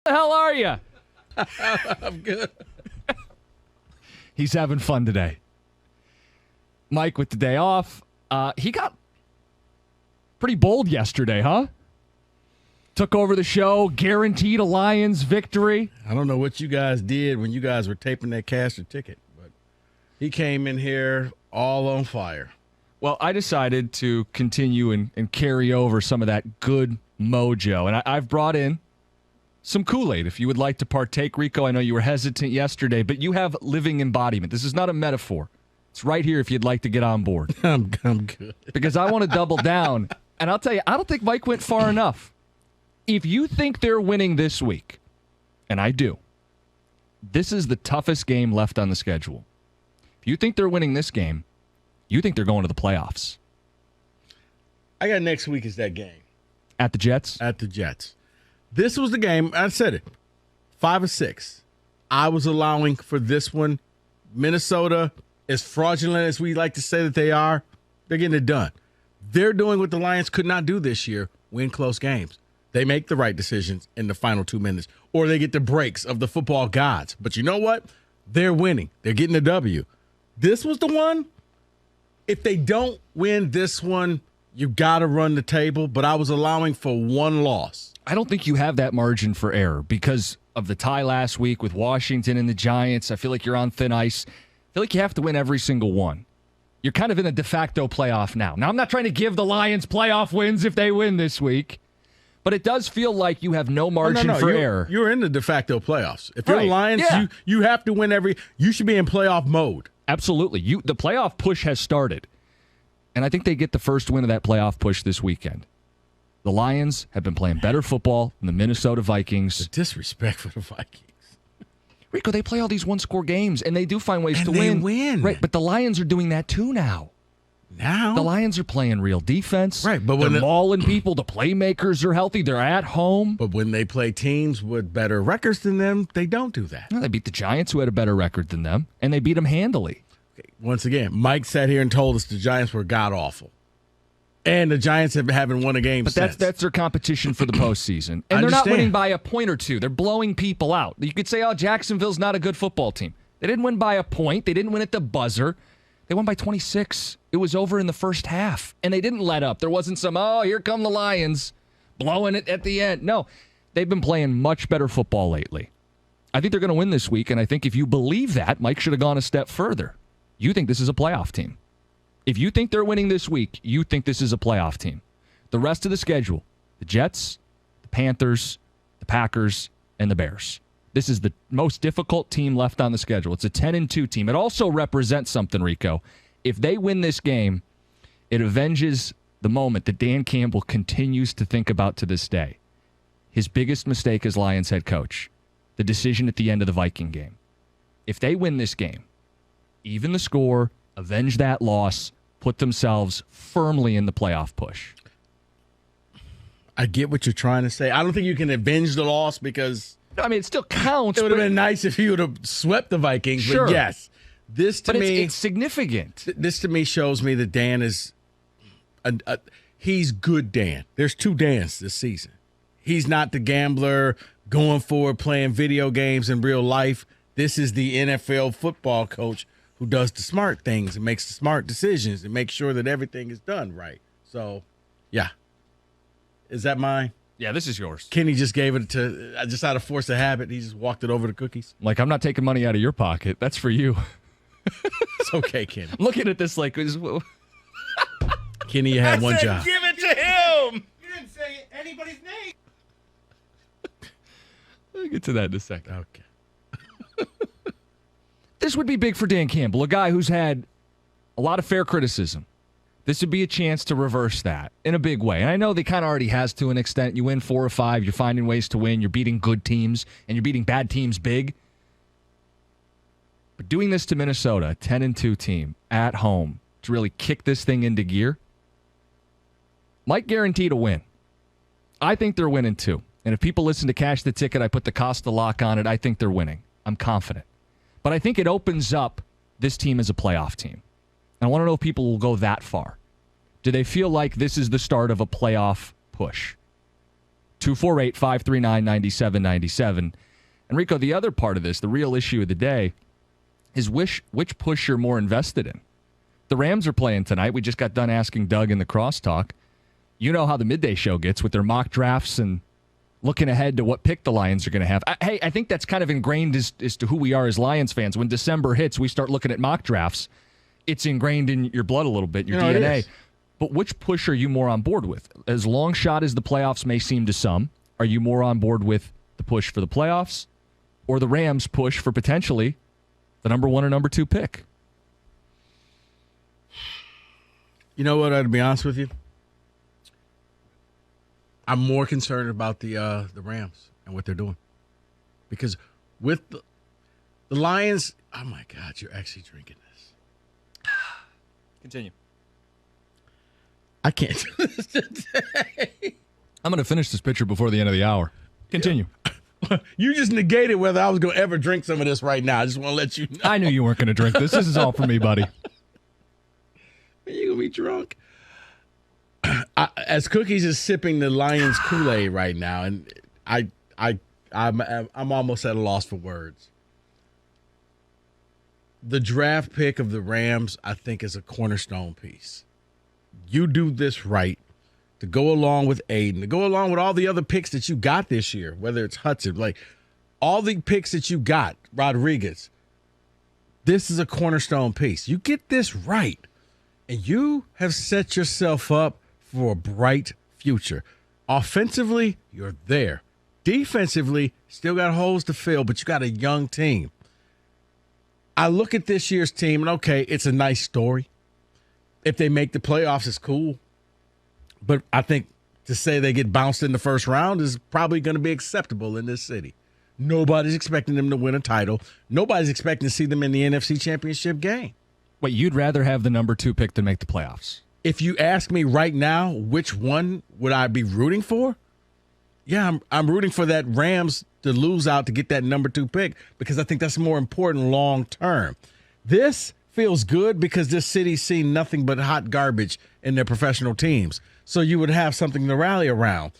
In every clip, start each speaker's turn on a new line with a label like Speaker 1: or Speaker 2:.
Speaker 1: the hell are you?
Speaker 2: I'm good.
Speaker 1: He's having fun today. Mike with the day off. He got pretty bold yesterday, huh? Took over the show, guaranteed a Lions victory.
Speaker 2: I don't know what you guys did when you guys were taping that cash or ticket, but he came in here all on fire.
Speaker 1: Well, I decided to continue and carry over some of that good mojo. And I've brought in some Kool-Aid if you would like to partake. Rico, I know you were hesitant yesterday, but you have living embodiment. This is not a metaphor. It's right here if you'd like to get on board.
Speaker 2: I'm good.
Speaker 1: Because I want to double down. And I'll tell you, I don't think Mike went far enough. If you think they're winning this week, and I do, this is the toughest game left on the schedule. If you think they're winning this game, you think they're going to the playoffs.
Speaker 2: I got next week is that game.
Speaker 1: At the Jets?
Speaker 2: At the Jets. This was the game, I said it, 5 or 6. I was allowing for this one. Minnesota, as fraudulent as we like to say that they are, they're getting it done. They're doing what the Lions could not do this year, win close games. They make the right decisions in the final 2 minutes, or they get the breaks of the football gods. But you know what? They're winning. They're getting a W. This was the one. If they don't win this one, you got to run the table. But I was allowing for one loss.
Speaker 1: I don't think you have that margin for error because of the tie last week with Washington and the Giants. I feel like you're on thin ice. I feel like you have to win every single one. You're kind of in a de facto playoff now. Now, I'm not trying to give the Lions playoff wins if they win this week, but it does feel like you have no margin for error.
Speaker 2: You're in the de facto playoffs. If you're the Lions, you have to win you should be in playoff mode.
Speaker 1: Absolutely. The playoff push has started, and I think they get the first win of that playoff push this weekend. The Lions have been playing better football than the Minnesota Vikings.
Speaker 2: The disrespect for the Vikings.
Speaker 1: Rico, they play all these one-score games, and they do find ways to win.
Speaker 2: And they win.
Speaker 1: Right, but the Lions are doing that too now. The Lions are playing real defense.
Speaker 2: Right, but
Speaker 1: they're mauling people. The playmakers are healthy. They're at home.
Speaker 2: But when they play teams with better records than them, they don't do that.
Speaker 1: No, they beat the Giants, who had a better record than them, and they beat them handily.
Speaker 2: Okay, once again, Mike sat here and told us the Giants were god-awful. And the Giants haven't won a game since.
Speaker 1: But that's their competition for the postseason. And they're not winning by a point or two. They're blowing people out. You could say, Jacksonville's not a good football team. They didn't win by a point. They didn't win at the buzzer. They won by 26. It was over in the first half. And they didn't let up. There wasn't some, here come the Lions, blowing it at the end. No, they've been playing much better football lately. I think they're going to win this week. And I think if you believe that, Mike should have gone a step further. You think this is a playoff team. If you think they're winning this week, you think this is a playoff team. The rest of the schedule, the Jets, the Panthers, the Packers, and the Bears. This is the most difficult team left on the schedule. It's a 10-2 team. It also represents something, Rico. If they win this game, it avenges the moment that Dan Campbell continues to think about to this day. His biggest mistake as Lions head coach, the decision at the end of the Viking game. If they win this game, even the score, avenge that loss, put themselves firmly in the playoff push.
Speaker 2: I get what you're trying to say. I don't think you can avenge the loss because...
Speaker 1: I mean, it still counts.
Speaker 2: It would have been nice if you would have swept the Vikings.
Speaker 1: Sure.
Speaker 2: But yes, this to me...
Speaker 1: it's significant.
Speaker 2: This to me shows me that Dan is... he's good Dan. There's two Dans this season. He's not the gambler going forward playing video games in real life. This is the NFL football coach who does the smart things and makes the smart decisions and makes sure that everything is done right. So, yeah. Is that mine?
Speaker 1: Yeah, this is yours.
Speaker 2: Kenny just gave it to, just out of force of habit, he just walked it over to Cookies.
Speaker 1: Like, I'm not taking money out of your pocket. That's for you.
Speaker 2: It's okay, Kenny.
Speaker 1: I'm looking at this like...
Speaker 2: Kenny, you had one job.
Speaker 1: Give it to him!
Speaker 3: You didn't say anybody's name.
Speaker 1: I'll get to that in a second.
Speaker 2: Okay.
Speaker 1: This would be big for Dan Campbell, a guy who's had a lot of fair criticism. This would be a chance to reverse that in a big way. And I know they kind of already has to an extent. You win 4 or 5, you're finding ways to win, you're beating good teams, and you're beating bad teams big. But doing this to Minnesota, a 10-2 team at home, to really kick this thing into gear, might guarantee to win. I think they're winning too. And if people listen to Cash the Ticket, I put the Costa lock on it. I think they're winning. I'm confident. But I think it opens up this team as a playoff team. And I want to know if people will go that far. Do they feel like this is the start of a playoff push? 248-539-9797. And Rico, the other part of this, the real issue of the day, is which push you're more invested in. The Rams are playing tonight. We just got done asking Doug in the crosstalk. You know how the midday show gets with their mock drafts and looking ahead to what pick the Lions are going to have. I think that's kind of ingrained as to who we are as Lions fans. When December hits, we start looking at mock drafts. It's ingrained in your blood a little bit, your DNA. But which push are you more on board with? As long shot as the playoffs may seem to some, are you more on board with the push for the playoffs or the Rams push for potentially the number 1 or number 2 pick?
Speaker 2: You know what? To be honest with you, I'm more concerned about the Rams and what they're doing. Because with the Lions, oh my God, you're actually drinking this.
Speaker 1: Continue.
Speaker 2: I can't do this today.
Speaker 1: I'm going to finish this picture before the end of the hour. Continue.
Speaker 2: You just negated whether I was going to ever drink some of this right now. I just want to let you know.
Speaker 1: I knew you weren't going to drink this. This is all for me, buddy.
Speaker 2: You're going to be drunk. As Cookies is sipping the Lions Kool-Aid right now, and I'm almost at a loss for words. The draft pick of the Rams, I think, is a cornerstone piece. You do this right to go along with Aiden, to go along with all the other picks that you got this year, whether it's Hudson, like all the picks that you got, Rodriguez. This is a cornerstone piece. You get this right, and you have set yourself up for a bright future. Offensively, you're there. Defensively, still got holes to fill, but you got a young team. I look at this year's team, and okay, it's a nice story. If they make the playoffs, it's cool. But I think to say they get bounced in the first round is probably going to be acceptable in this city. Nobody's expecting them to win a title. Nobody's expecting to see them in the NFC Championship game.
Speaker 1: Wait, you'd rather have the number 2 pick than make the playoffs?
Speaker 2: If you ask me right now, which one would I be rooting for? Yeah, I'm rooting for that Rams to lose out to get that number 2 pick because I think that's more important long term. This feels good because this city's seen nothing but hot garbage in their professional teams. So you would have something to rally around.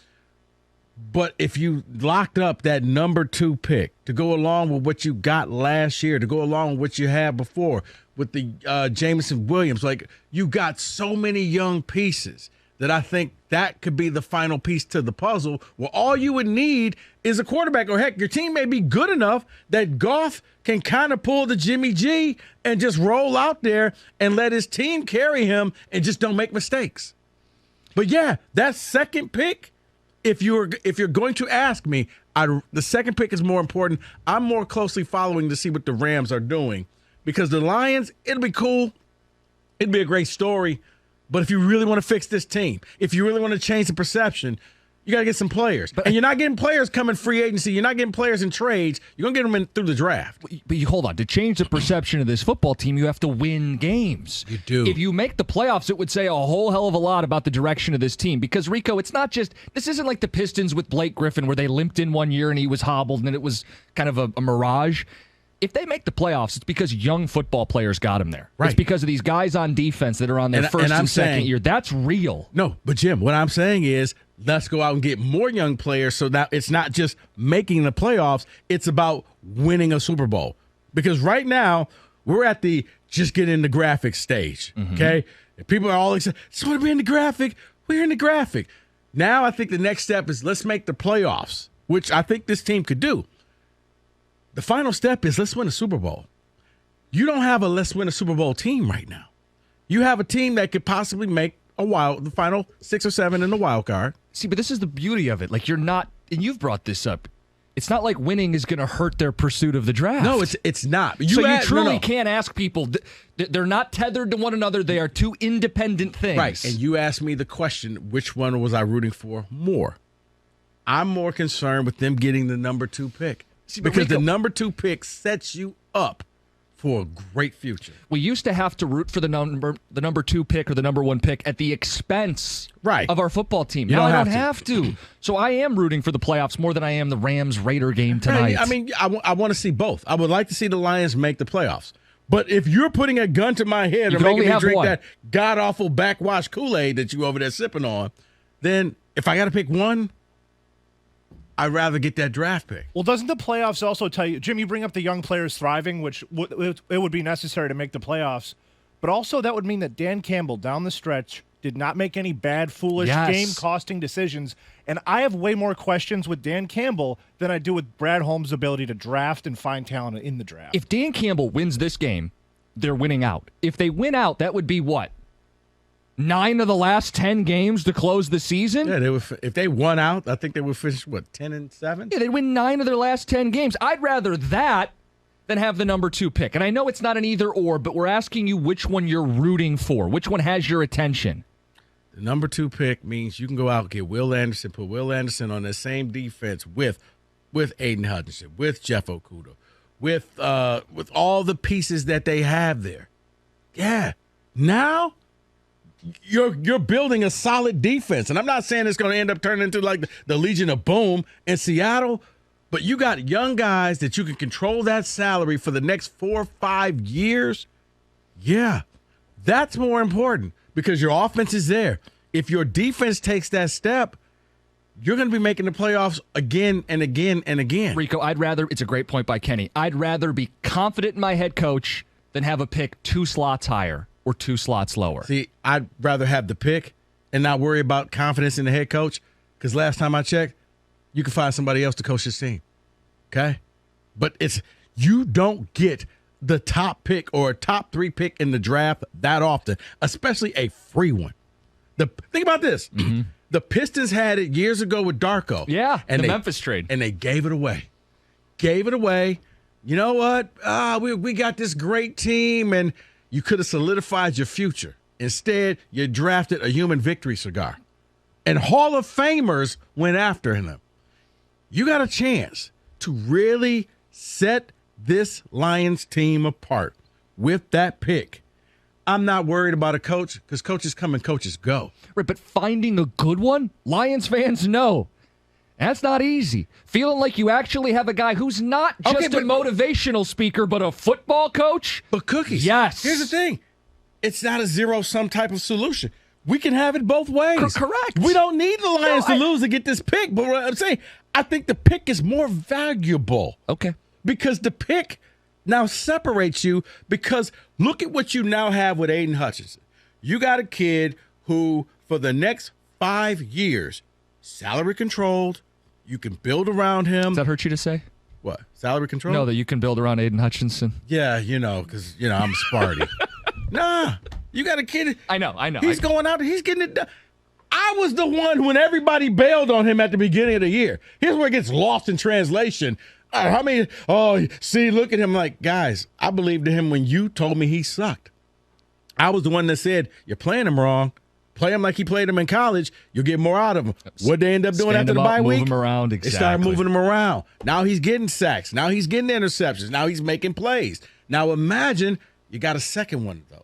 Speaker 2: But if you locked up that number 2 pick to go along with what you got last year, to go along with what you had before, with the Jameson Williams, like you got so many young pieces that I think that could be the final piece to the puzzle where all you would need is a quarterback. Or heck, your team may be good enough that Goff can kind of pull the Jimmy G and just roll out there and let his team carry him and just don't make mistakes. But yeah, that second pick, if you're going to ask me, the second pick is more important. I'm more closely following to see what the Rams are doing because the Lions, it'll be cool. It'd be a great story. But if you really want to fix this team, if you really want to change the perception, you got to get some players. And you're not getting players coming free agency. You're not getting players in trades. You're going to get them in through the draft.
Speaker 1: But you hold on. To change the perception of this football team, you have to win games.
Speaker 2: You do.
Speaker 1: If you make the playoffs, it would say a whole hell of a lot about the direction of this team. Because, Rico, it's not just – this isn't like the Pistons with Blake Griffin where they limped in one year and he was hobbled and it was kind of a mirage. If they make the playoffs, it's because young football players got them there.
Speaker 2: Right.
Speaker 1: It's because of these guys on defense that are on their first and second year. That's real.
Speaker 2: No, but Jim, what I'm saying is let's go out and get more young players so that it's not just making the playoffs. It's about winning a Super Bowl. Because right now, we're at the just get in the graphic stage, okay? And people are all excited. Just want to be in the graphic. We're in the graphic. Now I think the next step is let's make the playoffs, which I think this team could do. The final step is let's win a Super Bowl. You don't have a let's win a Super Bowl team right now. You have a team that could possibly make the final 6 or 7 in the wild card.
Speaker 1: See, but this is the beauty of it. Like you're not, and you've brought this up. It's not like winning is going to hurt their pursuit of the draft.
Speaker 2: No, it's not.
Speaker 1: You truly can't ask people. They're not tethered to one another. They are two independent things.
Speaker 2: Right. And you asked me the question, which one was I rooting for more? I'm more concerned with them getting the number 2 pick. See, because the number 2 pick sets you up for a great future.
Speaker 1: We used to have to root for the number 2 pick or the number 1 pick at the expense of our football team. Now I don't have to. So I am rooting for the playoffs more than I am the Rams-Raider game tonight.
Speaker 2: I mean, I want to see both. I would like to see the Lions make the playoffs. But if you're putting a gun to my head or making me drink that god-awful backwash Kool-Aid that you over there sipping on, then if I got to pick one, I'd rather get that draft pick.
Speaker 4: Well, doesn't the playoffs also tell you, Jim, you bring up the young players thriving, which it would be necessary to make the playoffs, but also that would mean that Dan Campbell down the stretch did not make any bad, foolish, game-costing decisions. And I have way more questions with Dan Campbell than I do with Brad Holmes' ability to draft and find talent in the draft.
Speaker 1: If Dan Campbell wins this game, they're winning out. If they win out, that would be what? 9 of the last 10 games to close the season?
Speaker 2: Yeah, if they won out, I think they would finish, 10-7?
Speaker 1: Yeah, they'd win 9 of their last 10 games. I'd rather that than have the number 2 pick. And I know it's not an either-or, but we're asking you which one you're rooting for. Which one has your attention?
Speaker 2: The number 2 pick means you can go out and get Will Anderson, put Will Anderson on the same defense with Aiden Hutchinson, with Jeff Okudah, with all the pieces that they have there. Yeah. Now you're building a solid defense. And I'm not saying it's going to end up turning into like the Legion of Boom in Seattle, but you got young guys that you can control that salary for the next 4 or 5 years. Yeah. That's more important. Because your offense is there. If your defense takes that step, you're going to be making the playoffs again and again and again.
Speaker 1: Rico, it's a great point by Kenny. I'd rather be confident in my head coach than have a pick 2 slots higher or 2 slots lower.
Speaker 2: See, I'd rather have the pick and not worry about confidence in the head coach, because last time I checked, you can find somebody else to coach this team. Okay? But you don't get the top pick or a top 3 pick in the draft that often, especially a free one. Think about this. Mm-hmm. The Pistons had it years ago with Darko.
Speaker 1: Yeah, and the Memphis trade.
Speaker 2: And they gave it away. You know what? We got this great team, and you could have solidified your future. Instead, you drafted a human victory cigar. And Hall of Famers went after him. You got a chance to really set this Lions team apart with that pick. I'm not worried about a coach, because coaches come and coaches go.
Speaker 1: Right, but finding a good one, Lions fans know. That's not easy. Feeling like you actually have a guy who's not just a motivational speaker, but a football coach?
Speaker 2: But Cookies,
Speaker 1: yes.
Speaker 2: Here's the thing. It's not a zero-sum type of solution. We can have it both ways.
Speaker 1: Correct.
Speaker 2: We don't need the Lions to lose to get this pick. But what I'm saying, I think the pick is more valuable.
Speaker 1: Okay.
Speaker 2: Because the pick now separates you, because look at what you now have with Aiden Hutchinson. You got a kid who, for the next 5 years, salary controlled, you can build around him.
Speaker 1: Does that hurt you to say?
Speaker 2: What? Salary control?
Speaker 1: No, that you can build around Aiden Hutchinson.
Speaker 2: Yeah, because, I'm Sparty. Nah, you got a kid.
Speaker 1: I know.
Speaker 2: He's going out, he's getting it done. I was the one when everybody bailed on him at the beginning of the year. Here's where it gets lost in translation. Look at him. Like, guys, I believed in him when you told me he sucked. I was the one that said, you're playing him wrong. Play him like he played him in college. You'll get more out of him. What'd they end up doing after the bye week?
Speaker 1: Move him around, exactly.
Speaker 2: They started moving him around. Now he's getting sacks. Now he's getting interceptions. Now he's making plays. Now imagine you got a second one of those.